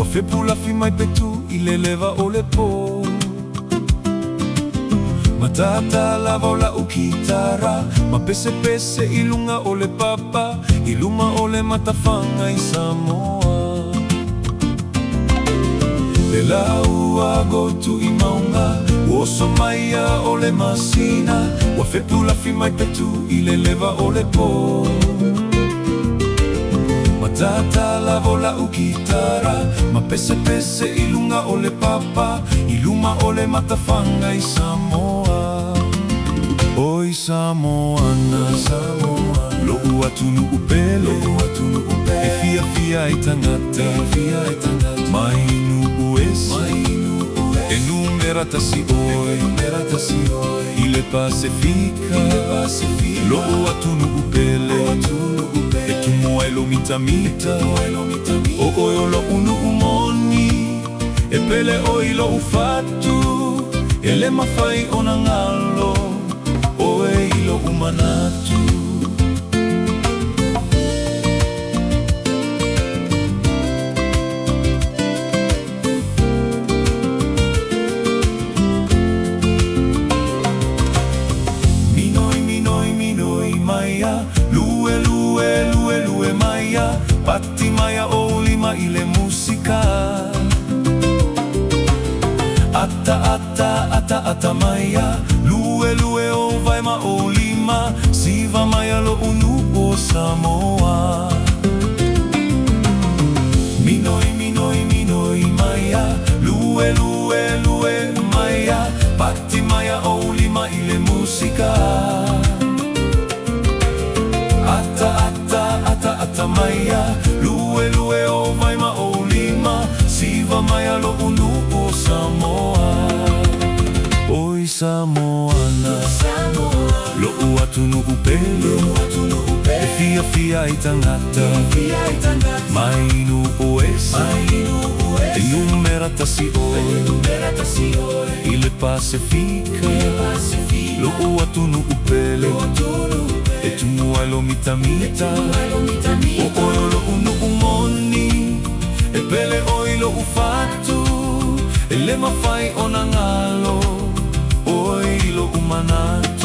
wafepulafi mai petu I le lewa o le po. Matata lava o la ukitara, ma pese pese I lunga o le papa, I luma o le matawhanga I Samoa. Le laua gotu I maunga, uoso maia o le masina, wafepulafi mai petu I le lewa o le po. Matata lava la ukitara, ma pese pese I lunga o le papa, I luma o le matawhanga I Samoa. Oi Samoana, lo'u atunu upele, e fia fia I tangata, mai inu uesi, e numera tasi oi, I le Pasifika, lo'u atunu upele, e tumoa lo mitamita, o oi lo unu umoni, e pele oi lo ufatu, e le mawhai o na ngalo, o e ilo umanatu. Minoi, minoi, minoi, maia, lue, lue, lue, lue, maia, pati maia o lima I le musika. Ata, ata, ata, ata maia, lue, lue o vai ma o lima, siva maia lo unu o Samoa. Minoi, minoi, minoi maia, lue, lue, lue maia, pati maia o lima I le musika. Ata, ata, ata, ata maia, lue, lue o vai ma o lima, siva maia lo unu o Samoa. Oi Samoana, lo'u atunu upele, e fia fia I tangata, mai inu oesi, e numera tasi oi, I le Pasifika, lo'u atunu upele, e tumua lo mitamita, o oi lo unu umoni, e pele oi lo ufatu, e le mawhai o na ngalo, oi lo umanatu.